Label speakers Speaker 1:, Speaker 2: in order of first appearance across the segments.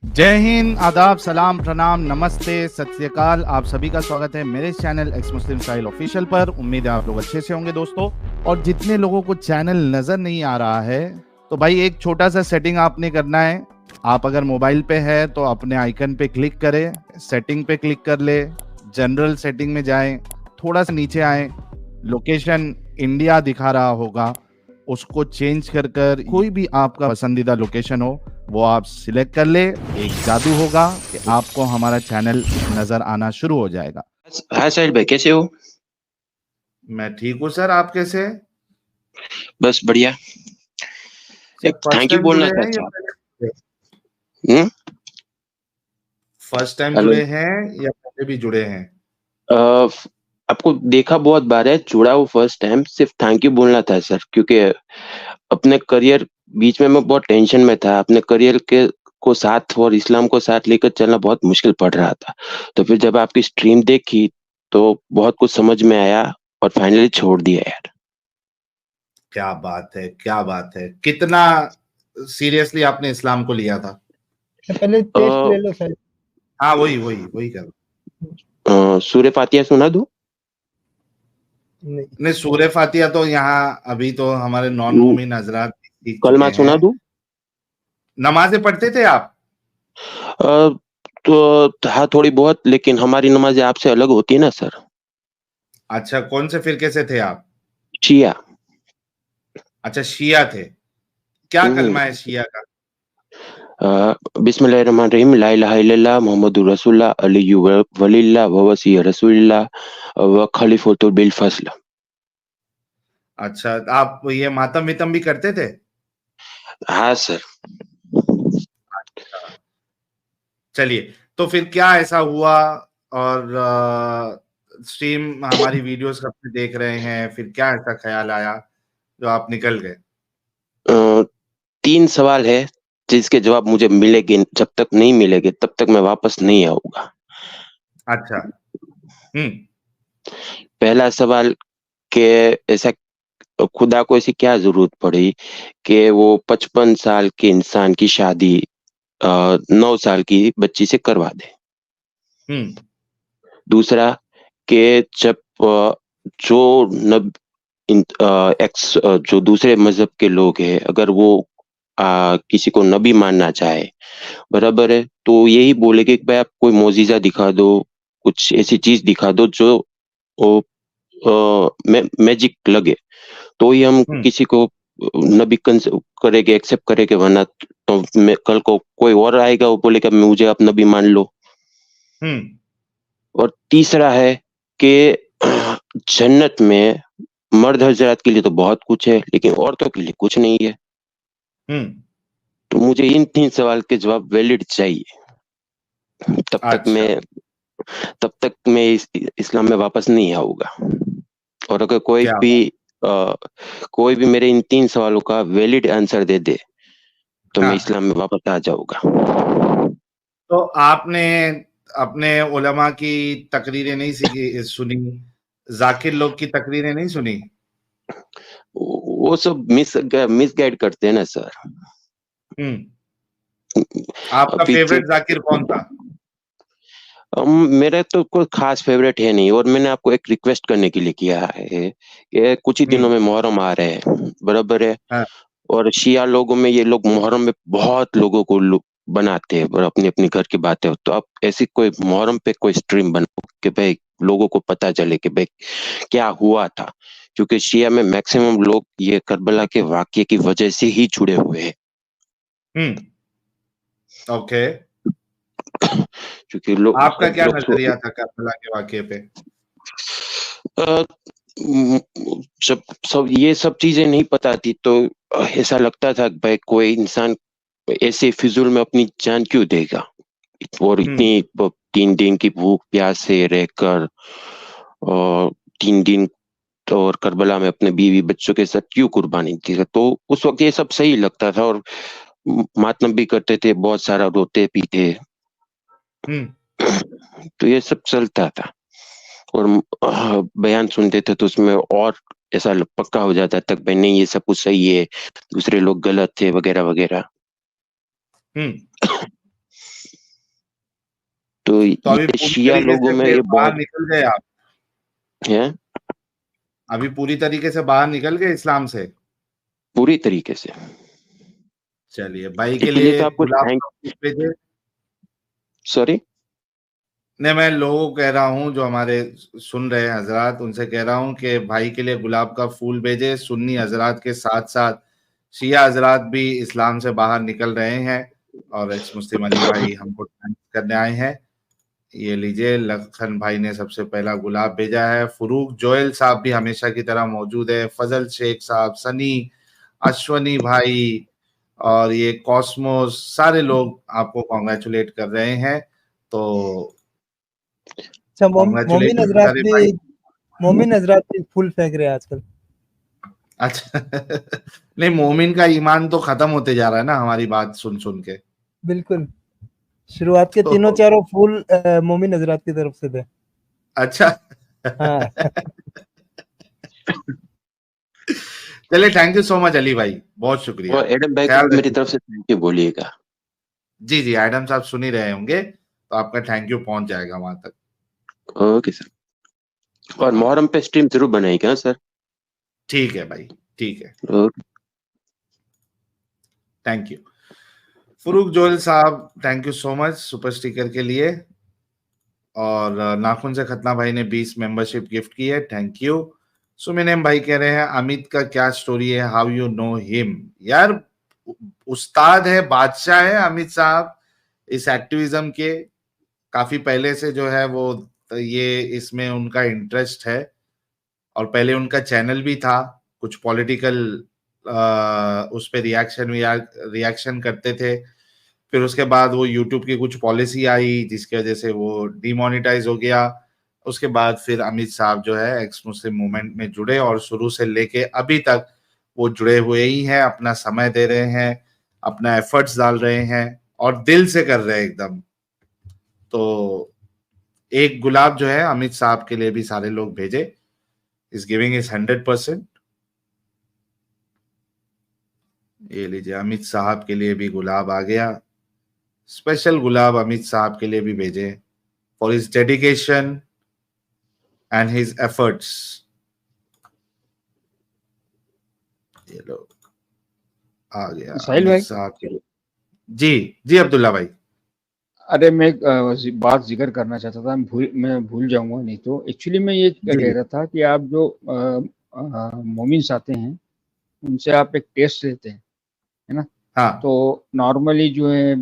Speaker 1: जय हिंद, आदाब, सलाम, प्रणाम, नमस्ते, सत श्री अकाल। आप सभी का स्वागत है मेरे चैनल एक्स मुस्लिम स्टाइल ऑफिशियल पर। उम्मीद है आप लोग अच्छे से होंगे दोस्तों। और जितने लोगों को चैनल नजर नहीं आ रहा है तो भाई एक छोटा सा सेटिंग आपने करना है। आप अगर मोबाइल पे है तो अपने आइकन पे क्लिक करें, सेटिंग पे क्लिक कर ले, जनरल सेटिंग में जाएं, थोड़ा सा नीचे आए, लोकेशन इंडिया दिखा रहा होगा, उसको चेंज कर कर कोई भी आपका पसंदीदा लोकेशन हो वो आप सिलेक्ट कर ले। एक जादू होगा कि आपको हमारा चैनल नजर आना शुरू हो जाएगा।
Speaker 2: हाँ साहिल भाई, कैसे हो?
Speaker 1: मैं ठीक हूँ सर, आप कैसे?
Speaker 2: बस बढ़िया।
Speaker 1: सर
Speaker 2: एक
Speaker 1: फर्स्ट
Speaker 2: थैंक यू
Speaker 1: टाइम
Speaker 2: बोलना
Speaker 1: जुड़े
Speaker 2: था
Speaker 1: हैं या
Speaker 2: सर।
Speaker 1: पहले?
Speaker 2: हम्म।
Speaker 1: First time
Speaker 2: hello.
Speaker 1: जुड़े हैं या पहले भी जुड़े हैं?
Speaker 2: अ, आपको देखा बहुत बार है, जुड़ा हूँ फर्स्ट टाइम। सिर्फ थैंक यू बोलना था सर, क्योंकि अपने करियर बीच में मैं बहुत टेंशन में था। अपने करियर के को साथ और इस्लाम को साथ लेकर चलना बहुत मुश्किल पड़ रहा था। तो फिर जब आपकी स्ट्रीम देखी तो बहुत कुछ समझ में आया और फाइनली छोड़ दिया यार।
Speaker 1: क्या बात है, क्या बात है! कितना सीरियसली आपने इस्लाम को लिया था?
Speaker 3: पहले टेस्ट ले लो सर।
Speaker 1: हाँ, वही वही वही कर।
Speaker 2: सूर्य फातिहा सुना दूं?
Speaker 3: नहीं,
Speaker 1: नहीं, सूरह फातिहा तो यहाँ अभी तो हमारे नॉन मोमिन हजरात सीख चुके
Speaker 2: कलमा
Speaker 1: हैं।
Speaker 2: सुना दूं?
Speaker 1: नमाजें पढ़ते थे आप?
Speaker 2: अ, तो हाँ, थोड़ी बहुत, लेकिन हमारी नमाज़ें आपसे अलग होती है ना सर।
Speaker 1: अच्छा, कौन से फिरके से थे आप?
Speaker 2: शिया।
Speaker 1: अच्छा, शिया थे। क्या
Speaker 2: हम्म।
Speaker 1: कलमा है शिया का?
Speaker 2: बिस्मिल्लाहिर्रहमानिर्रहीम, ला इलाहा इल्लल्लाह मुहम्मदुर रसूलुल्लाह अलिय्यु वलिल्लाह व वसी रसूलिल्लाह व खलीफतुल बिल फस्ल।
Speaker 1: अच्छा, आप ये मातम वितम भी करते थे?
Speaker 2: हाँ सर।
Speaker 1: अच्छा, चलिए। तो फिर क्या ऐसा हुआ? और स्ट्रीम हमारी वीडियोस कब से देख रहे हैं, फिर क्या ऐसा ख्याल आया जो आप निकल गए?
Speaker 2: अ, 3 सवाल है जिसके जवाब मुझे मिलेंगे। जब तक नहीं मिलेंगे तब तक मैं वापस नहीं आऊंगा।
Speaker 1: अच्छा। हम्म।
Speaker 2: पहला सवाल कि ऐसा खुदा को ऐसी क्या जरूरत पड़ी कि वो 55 साल के इंसान की शादी 9 साल की बच्ची से करवा दे।
Speaker 1: हम्म।
Speaker 2: दूसरा कि जब जो नब जो दूसरे मजहब के लोग हैं, अगर वो किसी को नबी मानना चाहे, बराबर है, तो यही बोले कि भाई आप कोई मोजीजा दिखा दो, कुछ ऐसी चीज दिखा दो जो मैजिक लगे, तो ही हम
Speaker 1: हम्म।
Speaker 2: किसी को नबी करेंगे, एक्सेप्ट करेंगे। वरना तो कल को कोई और आएगा, वो बोलेगा मुझे आप नबी मान लो।
Speaker 1: हम्म।
Speaker 2: और तीसरा है कि जन्नत में मर्द हजरात के लिए तो बहुत कुछ है, लेकिन औरतों के लिए कुछ नहीं है।
Speaker 1: हम्म।
Speaker 2: तो मुझे इन 3 सवाल के जवाब वैलिड चाहिए। तब तक
Speaker 1: अच्छा।
Speaker 2: मैं तब तक मैं इस्लाम में वापस नहीं आऊंगा। और अगर
Speaker 1: क्या बात!
Speaker 2: कोई भी मेरे इन 3 सवालों का वैलिड आंसर दे दे तो मैं
Speaker 1: हाँ,
Speaker 2: इस्लाम में वापस आ जाऊंगा।
Speaker 1: तो आपने अपने उलमा की तकरीरें नहीं सीखी सुनी? जाकिर लोग की तकरीरें नहीं सुनी?
Speaker 2: वो सब मिसगाइड करते हैं ना सर।
Speaker 1: हम्म। आपका
Speaker 2: अभी
Speaker 1: फेवरेट जाकिर कौन था?
Speaker 2: मेरा तो कोई खास फेवरेट है नहीं, और मैंने आपको एक रिक्वेस्ट करने के लिए किया है कि कुछ ही दिनों
Speaker 1: हम्म।
Speaker 2: में मुहर्रम आ रहे हैं, बराबर है।
Speaker 1: हाँ।
Speaker 2: और शिया लोगों में ये लोग मुहर्रम में बहुत लोगों को बनाते हैं, और अपनी अपनी घर की बातें हो, तो आप ऐसी कोई मुहर्रम पे कोई स्ट्रीम बनाओ कि भाई लोगों को पता चले कि भाई क्या हुआ था। क्योंकि शिया में मैक्सिमम लोग ये करबला के वाकये की वजह से ही जुड़े हुए हैं।
Speaker 1: हम्म। ओके।
Speaker 2: क्योंकि लोग
Speaker 1: आपका क्या
Speaker 2: लोग
Speaker 1: नजरिया था करबला के वाकये पे?
Speaker 2: अ, म- जब सब ये सब चीजें नहीं पता थी तो ऐसा लगता था कि भाई कोई इंसान ऐसे फिजूल में अपनी जान क्यों देगा, और
Speaker 1: हम्म।
Speaker 2: इतनी 3 दिन की भूख प्यास से रहकर, और 3 दिन तो और करबला में अपने बीवी बच्चों के साथ क्यों कुर्बानी दी। तो उस वक्त ये सब सही लगता था, और मातम भी करते थे, बहुत सारा रोते पीते।
Speaker 1: हम्म।
Speaker 2: तो ये सब चलता था। और बयान सुनते थे तो उसमें और ऐसा पक्का हो जाता था कि भाई नहीं, ये सब कुछ सही है, दूसरे लोग गलत थे, वगैरह वगैरह।
Speaker 1: हम्म। तो अभी
Speaker 2: ये
Speaker 1: पूरी
Speaker 2: शिया
Speaker 1: तरीके
Speaker 2: लोगों
Speaker 1: से
Speaker 2: में
Speaker 1: फिर
Speaker 2: ये
Speaker 1: बाहर
Speaker 2: बहुत
Speaker 1: निकल गए आप?
Speaker 2: है,
Speaker 1: अभी पूरी तरीके से बाहर निकल गए इस्लाम से?
Speaker 2: पूरी तरीके से।
Speaker 1: चलिए, भाई के
Speaker 2: इसके लिए
Speaker 1: लिए
Speaker 2: तो आपको
Speaker 1: गुलाब
Speaker 2: थैंक
Speaker 1: का फूल भेजे।
Speaker 2: सॉरी?
Speaker 1: नहीं, मैं लोगों को कह रहा हूँ जो हमारे सुन रहे हैं हजरात, उनसे कह रहा हूँ कि भाई के लिए गुलाब का फूल भेजे। सुन्नी हजरात के साथ साथ शिया हजरात भी इस्लाम से बाहर निकल रहे हैं और एक्स मुस्लिम अली भाई हमको थैंक्स करने आए हैं। ये लीजिए, लखन भाई ने सबसे पहला गुलाब भेजा है। फरूक जोयल साहब भी हमेशा की तरह मौजूद है। फजल शेख साहब, सनी, अश्वनी भाई और ये कॉस्मोस, सारे लोग आपको कॉन्ग्रेचुलेट कर रहे हैं। तो
Speaker 3: अच्छा, मोमिन
Speaker 1: कॉन्ग्रेचुलेशन
Speaker 3: हजरात
Speaker 1: सारे
Speaker 3: भी
Speaker 1: भाई।
Speaker 3: मोमिन हजरात भी फूल फेंक रहे हैं आजकल।
Speaker 1: अच्छा नहीं, मोमिन का ईमान तो खत्म होते जा रहा है ना हमारी बात सुन सुन के।
Speaker 3: बिल्कुल, शुरुआत के तीनों
Speaker 1: तो
Speaker 3: चारों फूल मोमिन हजरात की तरफ से थे।
Speaker 1: अच्छा
Speaker 3: हाँ।
Speaker 1: चलिए, thank you so much Ali भाई, बहुत शुक्रिया।
Speaker 2: और एडम भाई को
Speaker 1: ख्याल
Speaker 2: भी मेरी
Speaker 1: रखिए।
Speaker 2: तरफ से थैंक यू बोलिएगा।
Speaker 1: जी जी, एडम साहब सुन ही रहे होंगे, तो आपका थैंक यू पहुंच जाएगा वहां तक।
Speaker 2: Okay sir. और मुहर्रम पे स्ट्रीम जरूर बनाएगा, हाँ सर?
Speaker 1: ठीक है भाई, ठीक है,
Speaker 2: okay.
Speaker 1: Thank you. Farooq Joel साहब, thank you so much super sticker के लिए। और नाखून से खतना भाई ने 20 मेंबरशिप गिफ्ट की है, थैंक यू। सुमिनेम भाई कह रहे हैं अमित का क्या स्टोरी है, हाउ यू नो हिम? यार, उस्ताद है, बादशाह है अमित साहब इस एक्टिविज्म के। काफी पहले से जो है वो, ये इसमें उनका इंटरेस्ट है। और पहले उनका चैनल भी था, कुछ पॉलिटिकल उस पे रिएक्शन करते थे। फिर उसके बाद वो यूट्यूब की कुछ पॉलिसी आई जिसकी वजह से वो डिमोनेटाइज हो गया। उसके बाद फिर अमित साहब जो है एक्स मुस्लिम मूवमेंट में जुड़े और शुरू से लेके अभी तक वो जुड़े हुए ही हैं, अपना समय दे रहे हैं, अपना एफर्ट्स डाल रहे हैं और दिल से कर रहे हैं एकदम। तो एक गुलाब जो है अमित साहब के लिए भी सारे लोग भेजे। इस गिविंग इज 100%। ये लीजिए, अमित साहब के लिए भी गुलाब आ गया। स्पेशल गुलाब अमित साहब के लिए भी भेजे for his dedication and his efforts. ये लो, आ गया
Speaker 4: साहिल
Speaker 1: अमित
Speaker 4: भाई,
Speaker 1: साहब के लिए। जी जी अब्दुल्ला भाई।
Speaker 4: अरे मैं एक बात जिक्र करना चाहता था, मैं भूल जाऊंगा नहीं तो। एक्चुअली मैं ये कह
Speaker 1: जी
Speaker 4: रहा था कि आप जो मोमिन्स आते हैं उनसे आप एक टेस्ट लेते हैं, है ना?
Speaker 1: हाँ,
Speaker 4: तो नॉर्मली जो है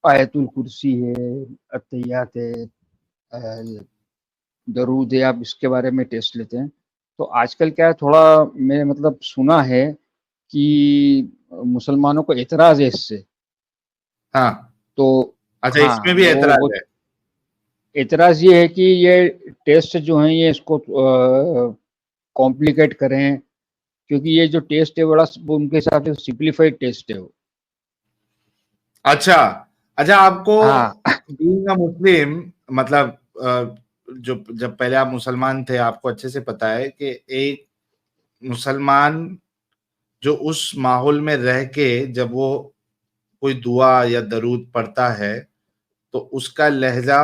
Speaker 4: आयतुल कुर्सी है, अत्तहियात है, अ, दरूद है, आप इसके बारे में टेस्ट लेते हैं। तो आजकल क्या है, थोड़ा मैं मतलब सुना है कि मुसलमानों को एतराज है इससे।
Speaker 1: हाँ।
Speaker 4: तो
Speaker 1: अच्छा, इसमें
Speaker 4: हाँ,
Speaker 1: भी
Speaker 4: वो
Speaker 1: एतराज है?
Speaker 4: एतराज ये है कि ये टेस्ट जो हैं ये इसको कॉम्प्लिकेट करें, क्योंकि ये जो टेस्ट है बड़ा वो उनके हिसाब से सिंप्लीफाइड टेस्ट है वो।
Speaker 1: अच्छा अच्छा, आपको
Speaker 4: हाँ।
Speaker 1: बीइंग अ मुस्लिम, मतलब जो जब पहले आप मुसलमान थे आपको अच्छे से पता है कि एक मुसलमान जो उस माहौल में रह के जब वो कोई दुआ या दरूद पढ़ता है तो उसका लहजा,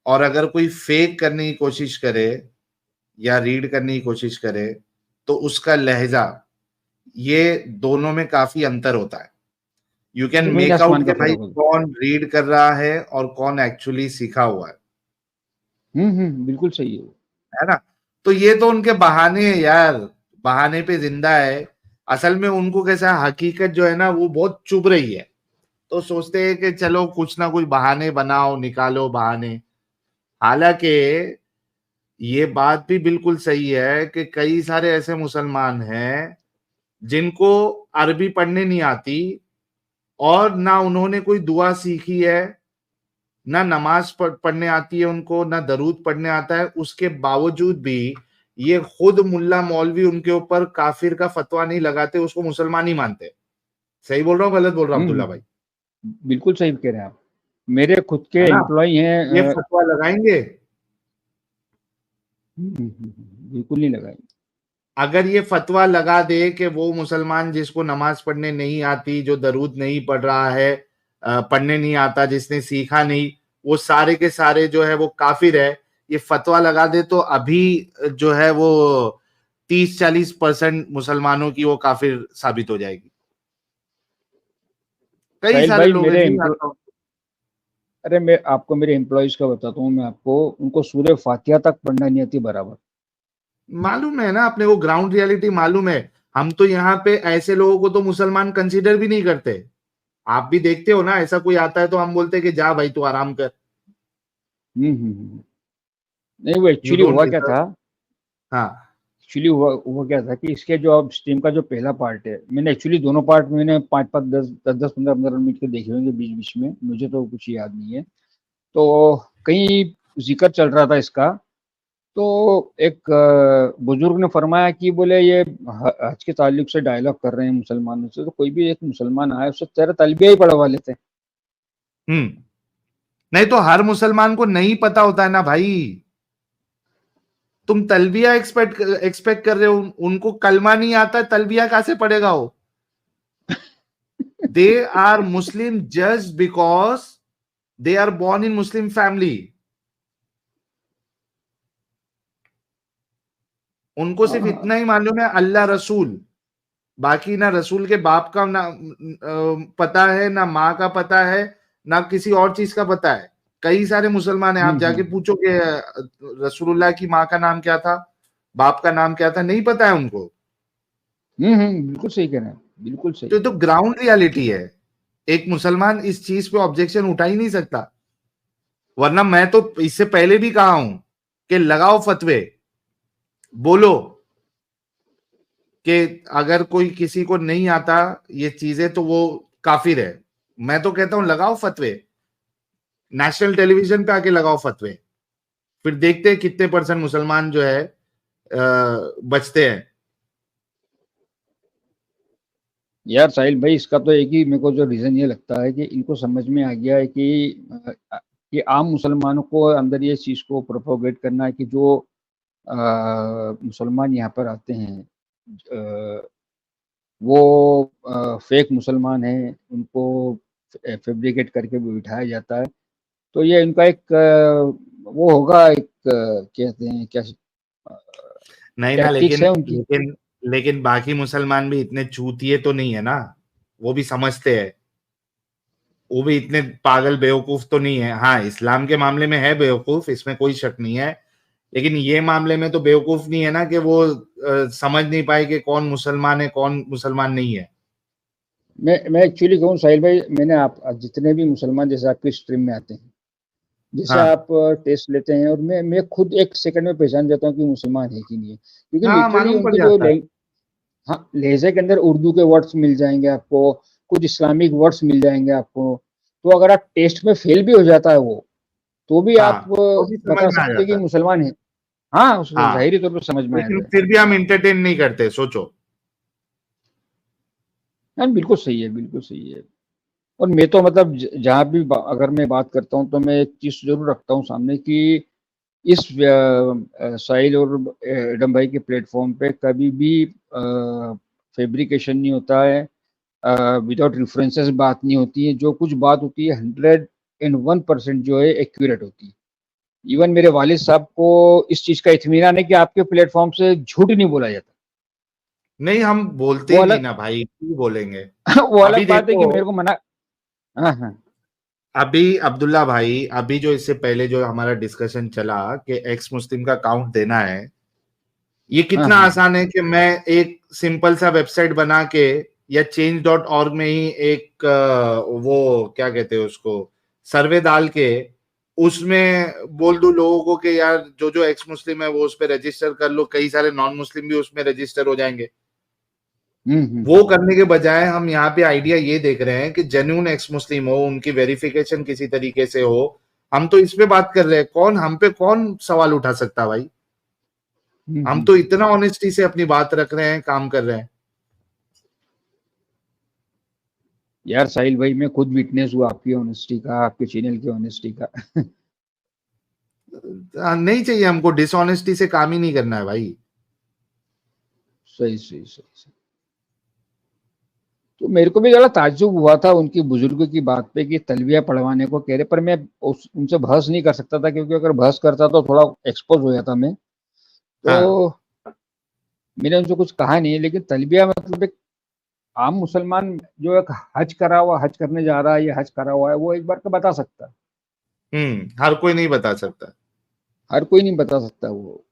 Speaker 1: और अगर कोई फेक करने की कोशिश करे या रीड करने की कोशिश करे तो उसका लहजा, ये दोनों में काफी अंतर होता है। यू कैन
Speaker 4: जमीन
Speaker 1: मेक आउट
Speaker 4: आसमान
Speaker 1: के
Speaker 4: का
Speaker 1: भाई
Speaker 4: फर्क होगा।
Speaker 1: कौन रीड कर रहा है और कौन एक्चुअली सीखा हुआ
Speaker 4: बिल्कुल सही है वो।
Speaker 1: है ना? तो ये तो उनके बहाने है यार, बहाने पे जिंदा है। असल में उनको कैसा, हकीकत जो है ना वो बहुत चुभ रही है, तो सोचते हैं कि चलो कुछ ना कुछ बहाने बनाओ, निकालो बहाने। हालांकि ये बात भी बिल्कुल सही है कि कई सारे ऐसे मुसलमान हैं जिनको अरबी पढ़ने नहीं आती और ना उन्होंने कोई दुआ सीखी है, ना नमाज पढ़ने आती है उनको, ना दरूद पढ़ने आता है। उसके बावजूद भी ये खुद मुल्ला मौलवी उनके ऊपर काफिर का फतवा नहीं लगाते, उसको मुसलमान ही मानते। सही बोल रहा हूँ, गलत बोल रहा हूँ अब्दुल्ला भाई?
Speaker 4: बिल्कुल सही कह रहे हैं आप। मेरे खुद के
Speaker 1: है ना?
Speaker 4: एम्प्लॉय हैं।
Speaker 1: ये फतवा लगाएंगे?
Speaker 4: बिल्कुल नहीं लगाए।
Speaker 1: अगर ये फतवा लगा दे कि वो मुसलमान जिसको नमाज पढ़ने नहीं आती, जो दरूद नहीं पढ़ रहा है, पढ़ने नहीं आता, जिसने सीखा नहीं, वो सारे के सारे जो है वो काफिर है, ये फतवा लगा दे तो अभी जो है वो 30-40% मुसलमानों की वो काफिर साबित हो जाएगी। कई
Speaker 4: साहिल
Speaker 1: सारे
Speaker 4: भाई
Speaker 1: लोग हैं, नहीं आता हूँ।
Speaker 4: अरे मैं आपको मेरे एम्प्लॉयज का बताता हूँ, मैं आपको उनको सूर्य फातिहा तक पढ़ना नहीं आती बराबर।
Speaker 1: मालूम है ना अपने को, ग्राउंड रियलिटी मालूम है। हम तो यहाँ पे ऐसे लोगों को तो मुसलमान कंसीडर भी नहीं करते। आप भी देखते हो ना, ऐसा कोई आता है तो हम बोलते हैं कि जा भाई तू आराम कर।
Speaker 4: नहीं वो
Speaker 1: यू
Speaker 4: एक्चुअली
Speaker 1: डोंट
Speaker 4: हुआ क्या
Speaker 1: डिजर्व।
Speaker 4: था,
Speaker 1: हाँ
Speaker 4: एक्चुअली हुआ क्या था कि इसके जो अब स्ट्रीम का जो पहला पार्ट है, मैंने एक्चुअली दोनों पार्ट मैंने 5-5 10-10 15-15 मिनट के देखे होंगे बीच बीच में, मुझे तो कुछ याद नहीं है। तो कहीं जिक्र चल रहा था इसका, तो एक बुजुर्ग ने फरमाया कि बोले ये हज के ताल्लुक से डायलॉग कर रहे हैं मुसलमानों से, तो कोई भी एक मुसलमान आए उससे तेरा तलबिया ही पढ़वा लेते हैं।
Speaker 1: नहीं तो हर मुसलमान को नहीं पता होता है ना भाई। तुम तलबिया एक्सपेक्ट कर रहे हो, उनको कलमा नहीं आता है, तलबिया कहां से पढ़ेगा वो? They are Muslim just because they are born in Muslim family. उनको सिर्फ इतना ही मालूम है अल्लाह रसूल, बाकी ना रसूल के बाप का ना पता है, ना माँ का पता है, ना किसी और चीज का पता है। कई सारे मुसलमान हैं, आप जाके पूछोगे रसूलुल्लाह की माँ का नाम क्या था, बाप का नाम क्या था, नहीं पता है उनको।
Speaker 4: बिल्कुल सही कह रहे हैं, बिल्कुल सही।
Speaker 1: तो ग्राउंड रियलिटी है। एक मुसलमान इस चीज पे ऑब्जेक्शन उठा ही नहीं सकता। वरना मैं तो इससे पहले भी कहा हूं कि लगाओ फतवे, बोलो कि अगर कोई किसी को नहीं आता ये चीजें तो वो काफिर है। मैं तो कहता हूं लगाओ फतवे, नेशनल टेलीविजन पे आके लगाओ फतवे, फिर देखते हैं कितने % मुसलमान जो है बचते हैं।
Speaker 4: यार साहिल भाई, इसका तो एक ही मेरे को जो रीजन ये लगता है कि इनको समझ में आ गया है कि आम मुसलमानों को अंदर ये चीज को प्रोपोगेट करना है कि जो मुसलमान यहाँ पर आते हैं वो फेक मुसलमान हैं, उनको फैब्रिकेट करके बिठाया जाता है। तो ये इनका एक वो होगा, एक कहते हैं क्या,
Speaker 1: नहीं ना,
Speaker 4: टैक्टिक्स
Speaker 1: लेकिन
Speaker 4: है उनकी।
Speaker 1: लेकिन लेकिन बाकी मुसलमान भी इतने चूतिए तो नहीं है ना, वो भी समझते हैं, वो भी इतने पागल बेवकूफ तो नहीं है। हाँ, इस्लाम के मामले में है बेवकूफ, इसमें कोई शक नहीं है, लेकिन ये मामले में तो बेवकूफ नहीं है ना कि वो समझ नहीं पाए कि कौन मुसलमान है कौन मुसलमान नहीं है।
Speaker 4: मैं एक्चुअली कहूँ साहिल भाई, मैंने आप जितने भी मुसलमान जैसे आपकी स्ट्रीम में आते हैं, जैसे
Speaker 1: हाँ
Speaker 4: आप टेस्ट लेते हैं, और मैं खुद एक सेकंड में पहचान जाता हूँ कि मुसलमान है कि नहीं है, क्योंकि
Speaker 1: हाँ,
Speaker 4: लिटरली
Speaker 1: मालूम पड़
Speaker 4: उनके जो
Speaker 1: जाता है।
Speaker 4: हाँ लहजे के अंदर उर्दू के वर्ड्स मिल जाएंगे आपको, कुछ इस्लामिक वर्ड्स मिल जाएंगे आपको। तो अगर आप टेस्ट में फेल भी हो जाता है वो, तो भी
Speaker 1: हाँ,
Speaker 4: आप
Speaker 1: तो भी समझ
Speaker 4: बता
Speaker 1: में आ
Speaker 4: सकते हैं कि
Speaker 1: जाता है।
Speaker 4: मुसलमान है। हाँ,
Speaker 1: हाँ,
Speaker 4: जाहिरी तौर पर समझ में आ
Speaker 1: लेकिन
Speaker 4: जाए।
Speaker 1: फिर भी हम इंटरटेन नहीं करते, सोचो।
Speaker 4: हाँ बिल्कुल सही है, बिल्कुल सही है। और मैं तो मतलब जहाँ भी अगर मैं बात करता हूँ तो मैं एक चीज जरूर रखता हूँ सामने कि इस साहिल और एडम भाई के प्लेटफॉर्म पे कभी भी फैब्रिकेशन नहीं होता है, विदाउट रेफरेंसेस बात नहीं होती है, जो कुछ बात होती है 101% जो है एक्यूरेट होती है। इवन मेरे वालिद साहब को इस चीज का इत्मीनान है कि आपके प्लेटफॉर्म से झूठ नहीं बोला जाता।
Speaker 1: नहीं, हम बोलते
Speaker 4: वो
Speaker 1: ही नहीं
Speaker 4: अलग
Speaker 1: ना भाई, क्यों बोलेंगे?
Speaker 4: वो
Speaker 1: अभी
Speaker 4: अलग बात है कि
Speaker 1: देखो,
Speaker 4: मेरे को मना। हाँ हाँ
Speaker 1: अभी अब्दुल्ला भाई, अभी जो इससे पहले जो हमारा डिस्कशन चला कि एक्स मुस्लिम का काउंट देना है, ये
Speaker 4: हाँ
Speaker 1: कितना
Speaker 4: हाँ
Speaker 1: आसान है कि मैं एक सिंपल सा वेबसाइट बना के या change.org में ही एक वो क्या कहते हैं उसको, सर्वे डाल के उसमें बोल दूं लोगों को कि यार जो जो एक्स मुस्लिम है वो उस पर रजिस्टर कर लो, कई सारे नॉन मुस्लिम भी उसमें रजिस्टर हो जाएंगे। वो करने के बजाय हम यहाँ पे आइडिया ये देख रहे हैं कि जेन्युइन एक्स मुस्लिम हो, उनकी वेरिफिकेशन किसी तरीके से हो। हम तो इस पे बात कर रहे हैं, कौन हम पे कौन सवाल उठा सकता है भाई? हम तो इतना ऑनेस्टी से अपनी बात रख रहे हैं, काम कर रहे हैं।
Speaker 4: यार साहिल भाई, मैं खुद विटनेस हुआ आपकी ऑनेस्टी का, आपके चैनल की ऑनेस्टी का।
Speaker 1: नहीं चाहिए हमको, डिसऑनेस्टी से काम ही नहीं करना है भाई।
Speaker 4: सही सही सही सही। तो मेरे को भी ज़रा ताज्जुब हुआ था उनकी बुजुर्ग की बात पे कि तलबिया पढ़वाने को कह रहे, पर मैं उनसे बहस नहीं कर सकता था, क्योंकि अगर बहस करता तो थोड़ा एक्सपोज हो जाता मैं। तो मैंने उनसे कुछ कहा नहीं, लेकिन तलबिया मतलब एक आम मुसलमान जो एक हज करा हुआ, हज करने जा रहा है या हज करा हुआ है, वो एक बार का बता सकता है।
Speaker 1: हर कोई नहीं बता सकता।
Speaker 4: हर कोई नहीं बता सकता वो।